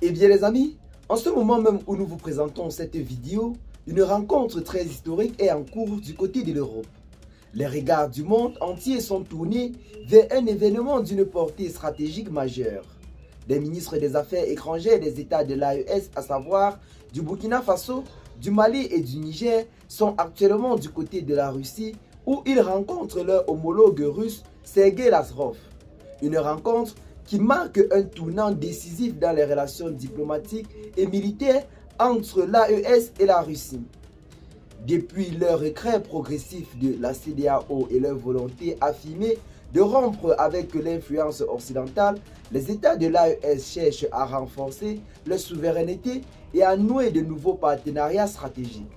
Eh bien les amis, en ce moment même où nous vous présentons cette vidéo, une rencontre très historique est en cours du côté de l'Europe. Les regards du monde entier sont tournés vers un événement d'une portée stratégique majeure. Des ministres des Affaires étrangères des États de l'AES, à savoir du Burkina Faso, du Mali et du Niger, sont actuellement du côté de la Russie où ils rencontrent leur homologue russe Sergei Lavrov. Une rencontre qui marque un tournant décisif dans les relations diplomatiques et militaires entre l'AES et la Russie. Depuis leur retrait progressif de la CEDEAO et leur volonté affirmée de rompre avec l'influence occidentale, les États de l'AES cherchent à renforcer leur souveraineté et à nouer de nouveaux partenariats stratégiques.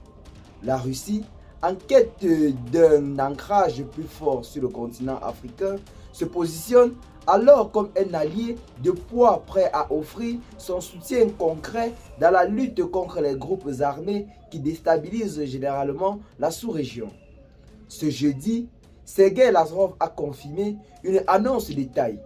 La Russie, en quête d'un ancrage plus fort sur le continent africain, se positionne alors comme un allié de poids prêt à offrir son soutien concret dans la lutte contre les groupes armés qui déstabilisent généralement la sous-région. Ce jeudi, Sergei Lavrov a confirmé une annonce de taille.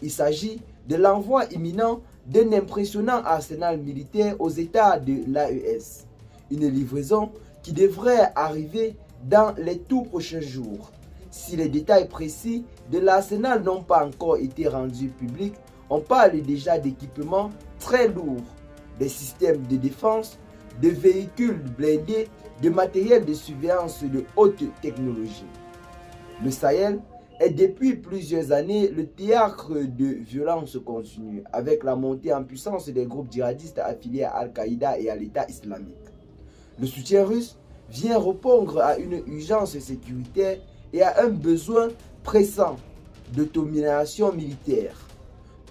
Il s'agit de l'envoi imminent d'un impressionnant arsenal militaire aux États de l'AES. Une livraison qui devrait arriver dans les tout prochains jours. Si les détails précis de l'arsenal n'ont pas encore été rendus publics, on parle déjà d'équipements très lourds, des systèmes de défense, de véhicules blindés, de matériel de surveillance de haute technologie. Le Sahel est depuis plusieurs années le théâtre de violences continues, avec la montée en puissance des groupes djihadistes affiliés à Al-Qaïda et à l'État islamique. Le soutien russe vient répondre à une urgence sécuritaire et à un besoin pressant d'autonomisation militaire.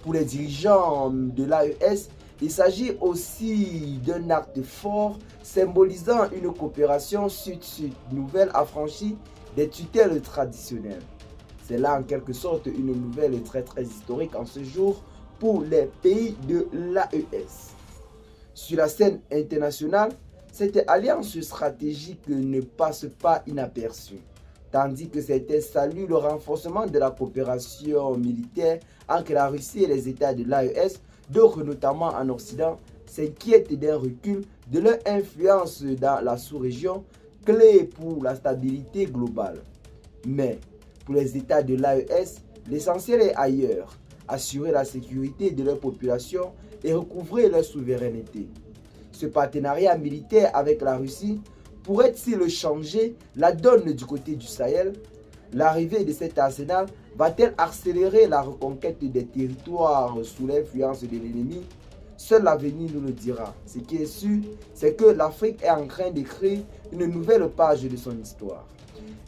Pour les dirigeants de l'AES, il s'agit aussi d'un acte fort symbolisant une coopération sud-sud nouvelle affranchie des tutelles traditionnelles. C'est là en quelque sorte une nouvelle très historique en ce jour pour les pays de l'AES. Sur la scène internationale, cette alliance stratégique ne passe pas inaperçue, tandis que certains saluent le renforcement de la coopération militaire entre la Russie et les États de l'AES, d'autres notamment en Occident s'inquiètent d'un recul de leur influence dans la sous-région, clé pour la stabilité globale. Mais pour les États de l'AES, l'essentiel est ailleurs, assurer la sécurité de leur population et recouvrer leur souveraineté. Ce partenariat militaire avec la Russie pourrait-il changer la donne du côté du Sahel? L'arrivée de cet arsenal va-t-elle accélérer la reconquête des territoires sous l'influence de l'ennemi? Seul l'avenir nous le dira. Ce qui est sûr, c'est que l'Afrique est en train d'écrire une nouvelle page de son histoire.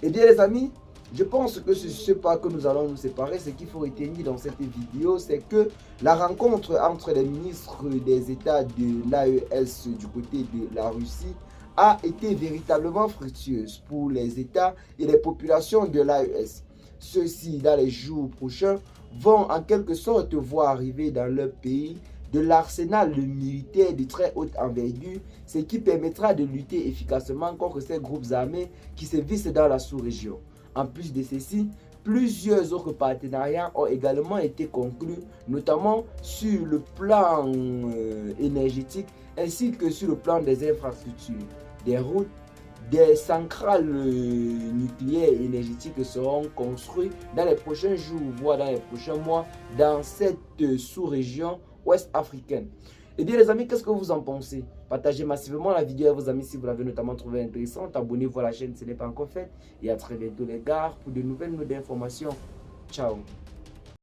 Eh bien les amis, je pense que ce pas que nous allons nous séparer. Ce qu'il faut retenir dans cette vidéo, c'est que la rencontre entre les ministres des États de l'AES du côté de la Russie a été véritablement fructueuse pour les États et les populations de l'AES. Ceux-ci, dans les jours prochains, vont en quelque sorte voir arriver dans leur pays de l'arsenal militaire de très haute envergure, ce qui permettra de lutter efficacement contre ces groupes armés qui sévissent dans la sous-région. En plus de ceci, plusieurs autres partenariats ont également été conclus, notamment sur le plan énergétique ainsi que sur le plan des infrastructures, des routes, des centrales nucléaires et énergétiques seront construites dans les prochains jours, voire dans les prochains mois, dans cette sous-région ouest africaine. Et bien les amis, qu'est-ce que vous en pensez? Partagez massivement la vidéo à vos amis si vous l'avez notamment trouvé intéressante. Abonnez-vous à la chaîne si ce n'est pas encore fait. Et à très bientôt les gars pour de nouvelles notes d'informations. Ciao.